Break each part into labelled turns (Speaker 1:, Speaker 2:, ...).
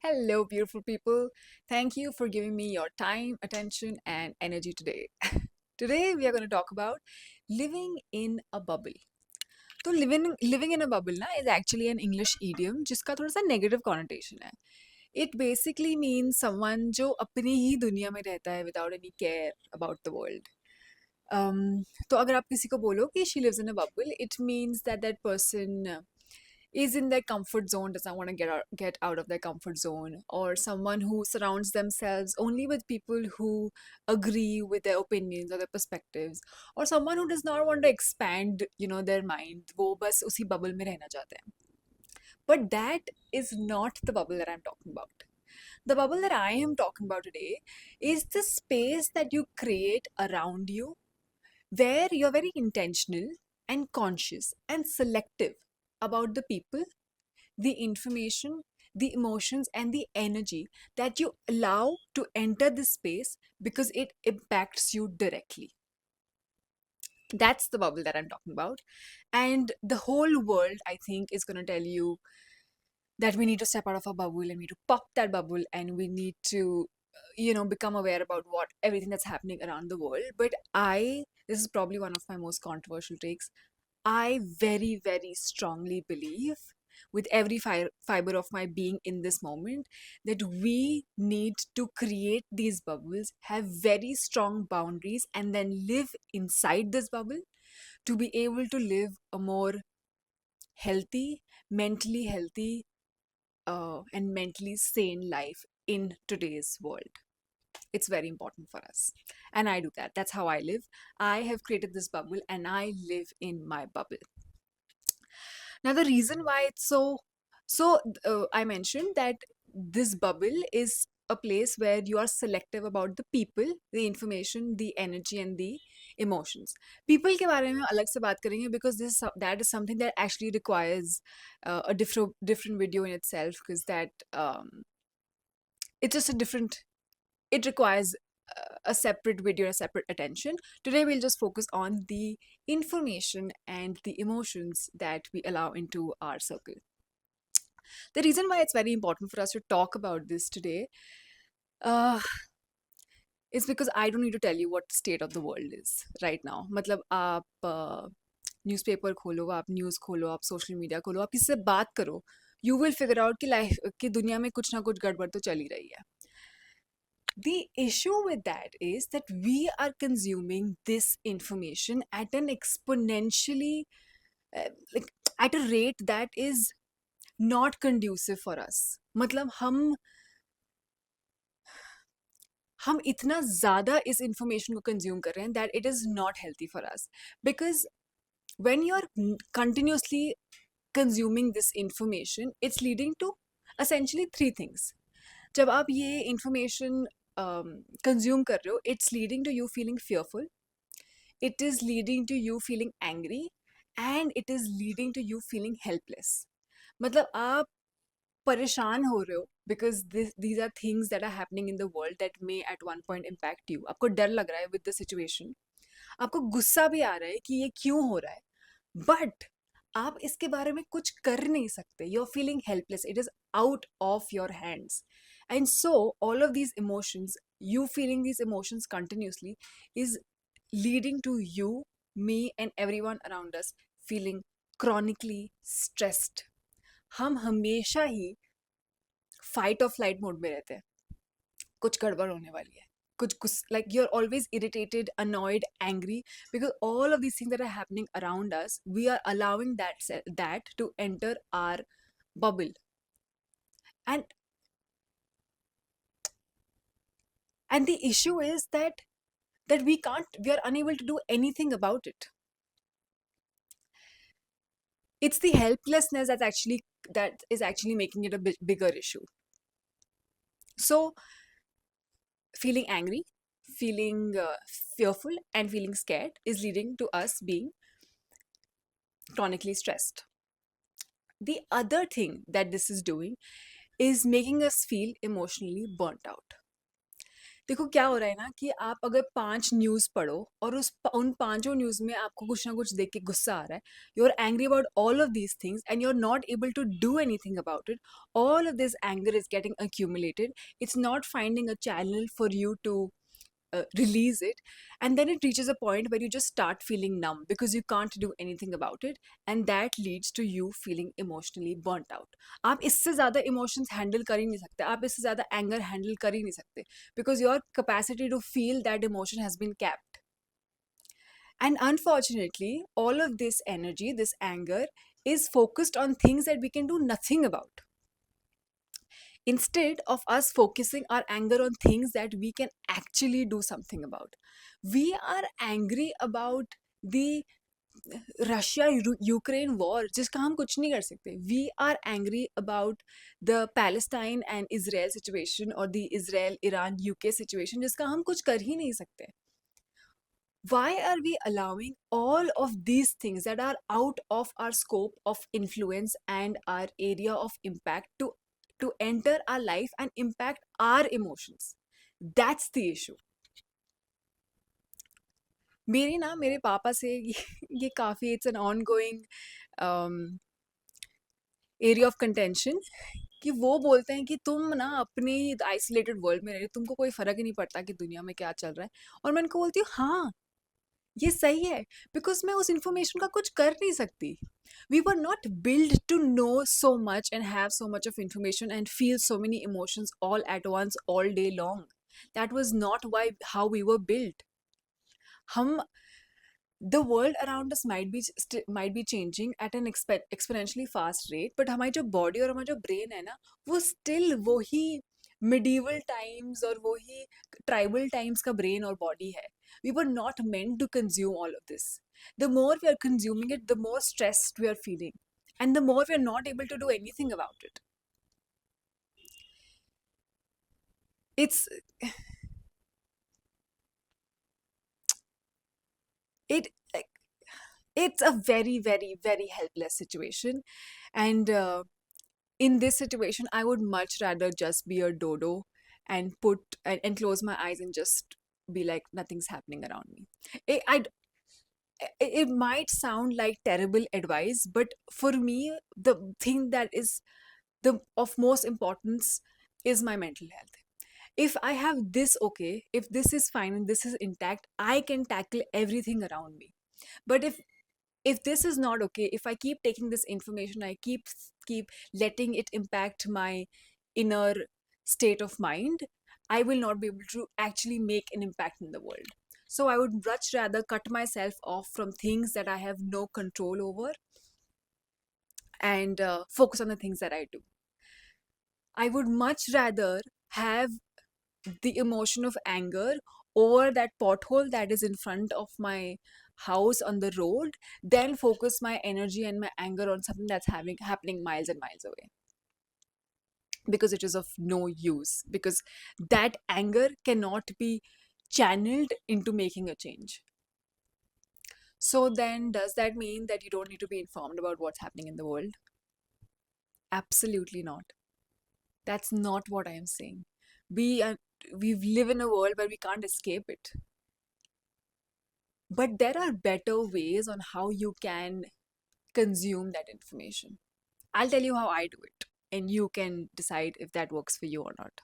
Speaker 1: Hello, beautiful people. Thank you for giving me your time, attention, and energy today. Today, we are going to talk about living in a bubble. तो living in a bubble ना is actually an English idiom जिसका थोड़ा सा negative connotation है. It basically means someone जो अपनी ही दुनिया में रहता है without any care about the world. तो अगर आप किसी को बोलो कि she lives in a bubble, it means that that person is in their comfort zone, doesn't want to get out of their comfort zone, or someone who surrounds themselves only with people who agree with their opinions or their perspectives, or someone who does not want to expand, their mind. वो बस उसी bubble में रहना चाहते हैं. But that is not the bubble that I'm talking about. The bubble that I am talking about today is the space that you create around you where you're very intentional and conscious and selective about the people, the information, the emotions, and the energy that you allow to enter this space because it impacts you directly. That's the bubble that I'm talking about. And the whole world, I think, is going to tell you that we need to step out of our bubble and we need to pop that bubble and we need to become aware about what everything that's happening around the world. But this is probably one of my most controversial takes. I very, very strongly believe with every fiber of my being in this moment that we need to create these bubbles, have very strong boundaries, and then live inside this bubble to be able to live a more healthy, mentally healthy, and mentally sane life in today's world. It's very important for us. And I do that. That's how I live. I have created this bubble and I live in my bubble. Now, the reason why it's I mentioned that this bubble is a place where you are selective about the people, the information, the energy, and the emotions. People के बारे में अलग से बात करेंगे because that is something that actually requires a different video in itself because that it's just a different. It requires a separate video, a separate attention. Today, we'll just focus on the information and the emotions that we allow into our circle. The reason why it's very important for us to talk about this today uh, is because I don't need to tell you what the state of the world is right now. मतलब आप newspaper खोलो, आप news खोलो, आप social media खोलो, आप किसी से बात करो, यू विल फिगर आउट कि लाइफ की दुनिया में कुछ ना कुछ गड़बड़ तो चल ही रही है. The issue with that is that we are consuming this information at an exponentially, like at a rate that is not conducive for us. मतलब हम इतना ज़्यादा इस information को consume कर रहे हैं that it is not healthy for us. Because when you are continuously consuming this information, it's leading to essentially three things. जब आप ये information consume कर रहे हो, it's leading to you feeling fearful, it is leading to you feeling angry, and it is leading to you feeling helpless. मतलब आप परेशान हो रहे हो because these are things that are happening in the world that may at one point impact you. आपको डर लग रहा है with the situation, आपको गुस्सा भी आ रहा है कि ये क्यों हो रहा है, but आप इसके बारे में कुछ कर नहीं सकते. You're feeling helpless. It is out of your hands. And so all of these emotions, you feeling these emotions continuously, is leading to you, me, and everyone around us feeling chronically stressed. हम हमेशा ही fight और flight mode में रहते हैं. कुछ गड़बड़ होने वाली है, कुछ like you're always irritated, annoyed, angry because all of these things that are happening around us, we are allowing that to enter our bubble. and and the issue is that we are unable to do anything about it. It's the helplessness that is actually making it a bigger issue. So feeling angry, feeling fearful, and feeling scared is leading to us being chronically stressed. The other thing that this is doing is making us feel emotionally burnt out. देखो क्या हो रहा है ना कि आप अगर 5 news पढ़ो और उन पाँचों न्यूज़ में आपको कुछ ना कुछ देख के गुस्सा आ रहा है, you are angry about all of these things and you are not able to do anything about it. All of this anger is getting accumulated. It's not finding a channel for you to release it, and then it reaches a point where you just start feeling numb because you can't do anything about it, and that leads to you feeling emotionally burnt out. आप इससे ज़्यादा emotions handle कर ही नहीं सकते, आप इससे ज़्यादा anger handle कर ही नहीं सकते, because your capacity to feel that emotion has been capped. And unfortunately, all of this energy, this anger, is focused on things that we can do nothing about, instead of us focusing our anger on things that we can actually do something about. We are angry about the Russia Ukraine war जिसका हम कुछ नहीं कर सकते. We are angry about the Palestine and Israel situation or the Israel Iran UK situation जिसका हम कुछ कर ही नहीं सकते. Why are we allowing all of these things that are out of our scope of influence and our area of impact to enter our life and impact our emotions? That's the issue. मेरे पापा से ये काफ़ी it's an on going area of contention कि वो बोलते हैं कि तुम ना अपने आइसोलेटेड वर्ल्ड में रह रहे हो, तुमको कोई फ़र्क ही नहीं पड़ता कि दुनिया में क्या चल रहा है. और मैं उनको बोलती हूँ हाँ, ये सही है, बिकॉज मैं उस इंफॉर्मेशन का कुछ कर नहीं सकती. We were not built to know so much and have so much of information and feel so many emotions all at once all day long. That was not why how we were built. हम the world around us might be changing at an exponentially fast rate, but हमारी जो body और हमारा जो brain है ना, वो still वही medieval times और वही tribal times का brain और body है. We were not meant to consume all of this. The more we are consuming it, the more stressed we are feeling, and the more we are not able to do anything about it. It's it it's a very very very helpless situation, and in this situation, I would much rather just be a dodo and and close my eyes and just be like nothing's happening around me. It might sound like terrible advice, but for me, the thing that is the of most importance is my mental health. If I have this okay, if this is fine and this is intact, I can tackle everything around me. But if this is not okay, if I keep taking this information, I keep letting it impact my inner state of mind, I will not be able to actually make an impact in the world. So I would much rather cut myself off from things that I have no control over and focus on the things that I do. I would much rather have the emotion of anger over that pothole that is in front of my house on the road than focus my energy and my anger on something that's happening miles and miles away, because it is of no use, because that anger cannot be channeled into making a change. So then does that mean that you don't need to be informed about what's happening in the world? Absolutely not. That's not what I am saying. We live in a world where we can't escape it. But there are better ways on how you can consume that information. I'll tell you how I do it, and you can decide if that works for you or not.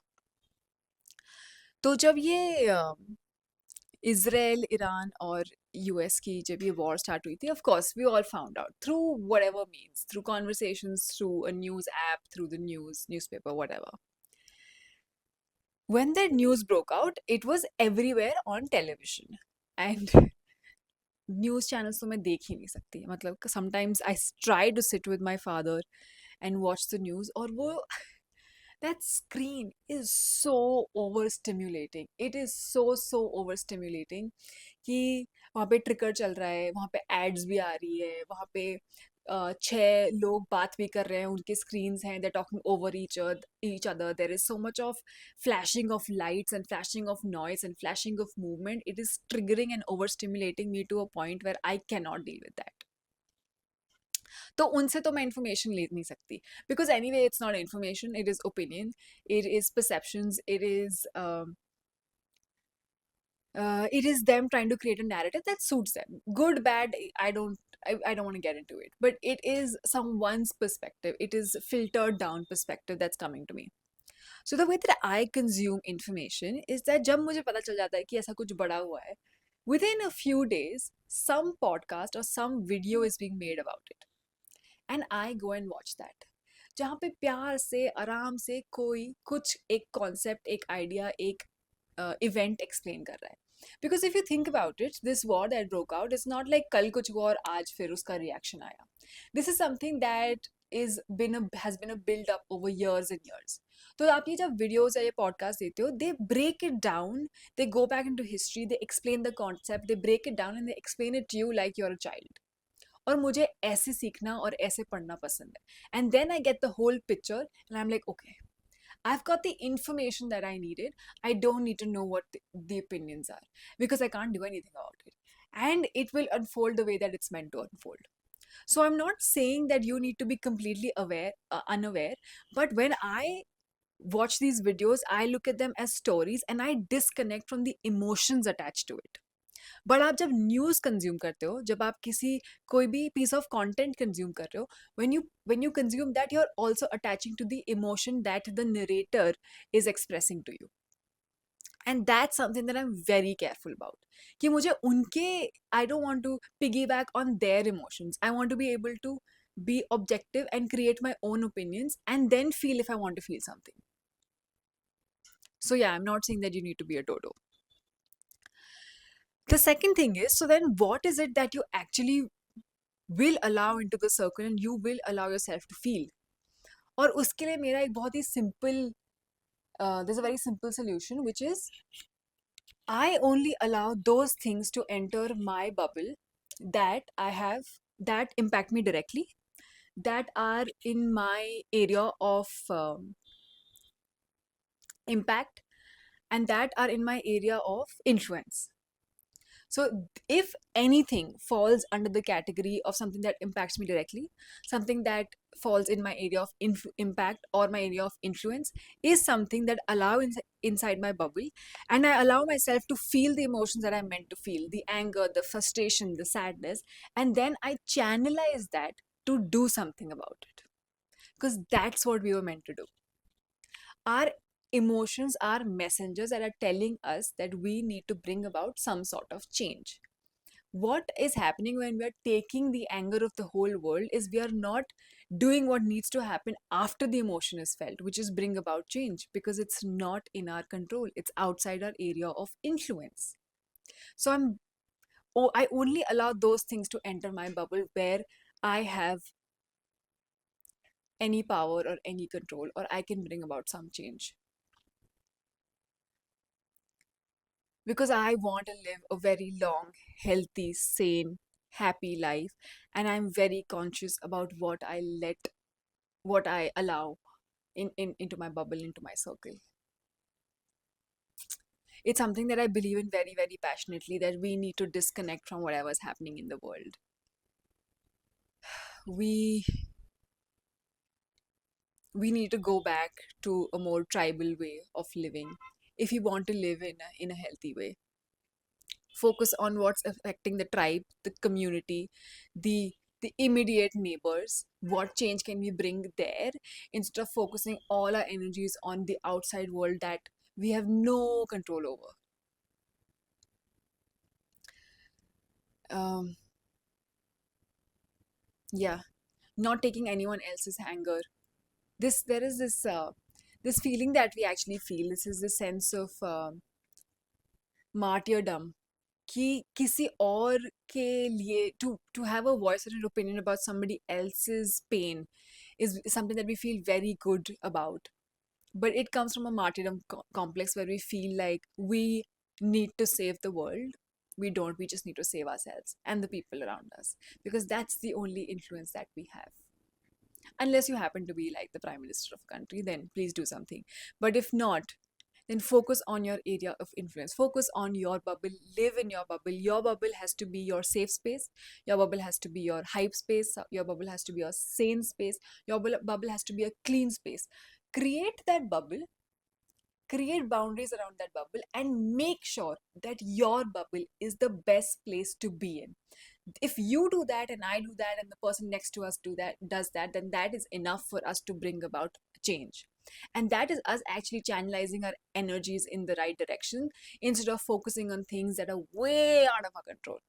Speaker 1: तो जब ये Israel, Iran और US की जब ये war start हुई थी, of course we all found out through whatever means, through conversations, through a news app, through the newspaper, whatever. When that news broke out, it was everywhere on television. And news channels तो मैं देख ही नहीं सकती, मतलब sometimes I try to sit with my father and watch the news, और वो that screen is so overstimulating. It is so overstimulating कि वहाँ पे ट्रिकर चल रहा है, वहाँ पे एड्स भी आ रही है, वहाँ पे 6 लोग बात भी कर रहे हैं, उनके स्क्रीन्स हैं, they're talking over each other. There is so much of flashing of lights and flashing of noise and flashing of movement. It is triggering and overstimulating me to a point where I cannot deal with that. तो उनसे तो मैं information ले नहीं सकती, because any way it's not information, it is opinion, it is perceptions, it is It is them trying to create a narrative that suits them. Good, bad, I don't want to get into it. But it is someone's perspective. It is filtered down perspective that's coming to me. So the way that I consume information is that जब मुझे पता चल जाता है कि ऐसा कुछ बड़ा हुआ है, within a few days, some podcast or some video is being made about it. And I go and watch that. जहाँ पे प्यार से आराम से कोई कुछ एक कॉन्सेप्ट एक आइडिया एक इवेंट एक्सप्लेन कर रहा है because if you think about it this war that broke out is not like कल कुछ हुआ और आज फिर उसका रिएक्शन आया this is something that is been has been a build up over years and years तो आप ये जब वीडियोज या ये पॉडकास्ट देते हो they break it down they go back into history they explain the concept they break it down and they explain it you like you're a child और मुझे ऐसे सीखना और ऐसे पढ़ना पसंद है and then I get the whole picture and I am like okay I've got the information that I needed. I don't need to know what the opinions are because I can't do anything about it. And it will unfold the way that it's meant to unfold. So I'm not saying that you need to be completely unaware, but when I watch these videos, I look at them as stories and I disconnect from the emotions attached to it. But आप जब news consume करते हो जब आप किसी कोई भी piece of content consume कर रहे हो when you consume that you're also attaching to the emotion that the narrator is expressing to you and that's something that I'm very careful about कि मुझे उनके I don't want to piggyback on their emotions. I want to be able to be objective and create my own opinions and then feel if I want to feel something. So yeah, I'm not saying that you need to be a dodo. The second thing is, so then what is it that you actually will allow into the circle and you will allow yourself to feel? और उसके लिए मेरा एक बहुत ही simple, there's a very simple solution, which is I only allow those things to enter my bubble that I have, that impact me directly, that are in my area of impact, and that are in my area of influence. So, if anything falls under the category of something that impacts me directly, something that falls in my area of impact or my area of influence, is something that allow inside my bubble, and I allow myself to feel the emotions that I'm meant to feel, the anger, the frustration, the sadness, and then I channelize that to do something about it, because that's what we were meant to do. Our emotions are messengers that are telling us that we need to bring about some sort of change. What is happening when we are taking the anger of the whole world is we are not doing what needs to happen after the emotion is felt, which is bring about change, because it's not in our control. It's outside our area of influence. So I only allow those things to enter my bubble where I have any power or any control or I can bring about some change. Because I want to live a very long, healthy, sane, happy life. And I'm very conscious about what I allow into my bubble, into my circle. It's something that I believe in very, very passionately that we need to disconnect from whatever's happening in the world. We we need to go back to a more tribal way of living if you want to live in a healthy way. Focus on what's affecting the tribe, the community, the immediate neighbors. What change can we bring there instead of focusing all our energies on the outside world that we have no control over? Um, yeah, not taking anyone else's anger. There is this feeling that we actually feel. This is the sense of martyrdom कि किसी और के लिए to have a voice or an opinion about somebody else's pain is something that we feel very good about. But it comes from a martyrdom complex where we feel like we need to save the world. We don't, we just need to save ourselves and the people around us because that's the only influence that we have. Unless you happen to be like the prime minister of a country, then please do something. But if not, then focus on your area of influence. Focus on your bubble. Live in your bubble. Your bubble has to be your safe space. Your bubble has to be your hype space. Your bubble has to be your sane space. Your bubble has to be a clean space. Create that bubble create boundaries around that bubble and make sure that your bubble is the best place to be in. If you do that and I do that and the person next to us does that, then that is enough for us to bring about change. And that is us actually channelizing our energies in the right direction instead of focusing on things that are way out of our control.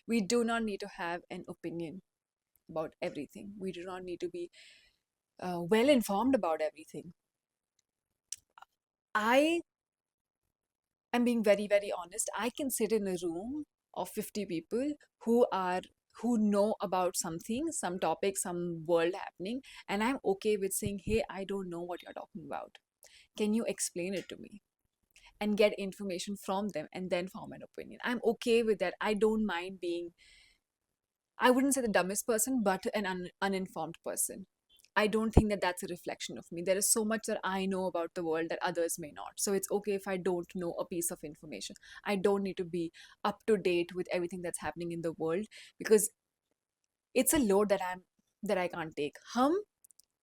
Speaker 1: We do not need to have an opinion about everything. We do not need to be well informed about everything. I am being very, very honest. I can sit in a room of 50 people who are who know about something, some topic, some world happening, and I'm okay with saying, hey, I don't know what you're talking about. Can you explain it to me? And get information from them and then form an opinion. I'm okay with that. I don't mind being, I wouldn't say the dumbest person, but an uninformed person. I don't think that that's a reflection of me. There is so much that I know about the world that others may not. So it's okay if I don't know a piece of information. I don't need to be up to date with everything that's happening in the world because it's a load that I can't take. हम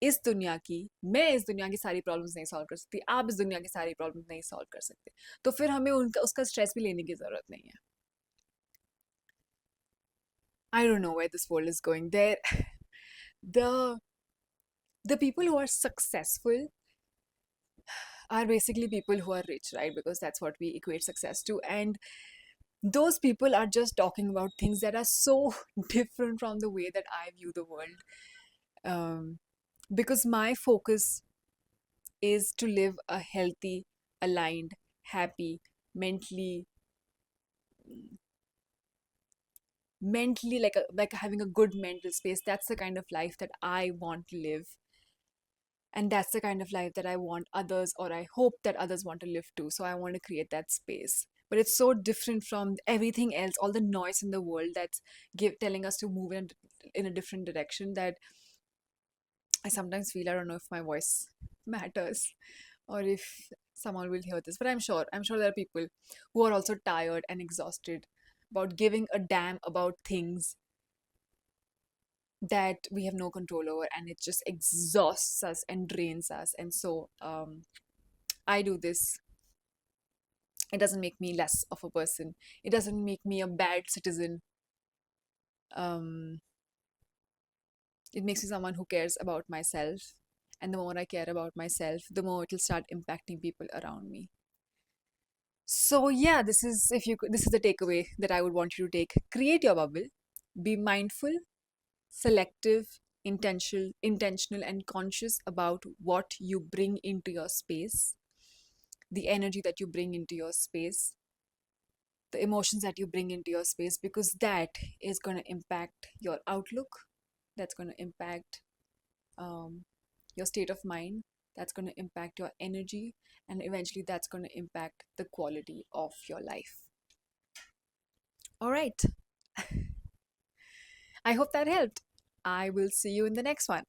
Speaker 1: इस दुनिया की मैं इस दुनिया की सारी problems नहीं सॉल्व कर सकती, आप इस दुनिया की सारी प्रॉब्लम्स नहीं सॉल्व कर सकते, तो फिर हमें उनका उसका स्ट्रेस भी लेने की जरूरत नहीं है. I don't know where this world is going. There, the the people who are successful are basically people who are rich, right? Because that's what we equate success to. And those people are just talking about things that are so different from the way that I view the world. Because my focus is to live a healthy, aligned, happy, mentally, mentally like having a good mental space. That's the kind of life that I want to live, and that's the kind of life that I want others, or I hope that others want to live too. So I want to create that space, but it's so different from everything else, all the noise in the world that's telling us to move in a different direction, that I sometimes feel I don't know if my voice matters or if someone will hear this, but I'm sure there are people who are also tired and exhausted about giving a damn about things that we have no control over, and it just exhausts us and drains us. And so I do this. It doesn't make me less of a person, it doesn't make me a bad citizen. um, it makes me someone who cares about myself, and the more I care about myself, the more it will start impacting people around me. So yeah, this is, if you could, this is the takeaway that I would want you to take. Create your bubble, be mindful, selective, intentional and conscious about what you bring into your space, the energy that you bring into your space, the emotions that you bring into your space, because that is going to impact your outlook, that's going to impact um, your state of mind, that's going to impact your energy, and eventually that's going to impact the quality of your life. All right, I hope that helped. I will see you in the next one.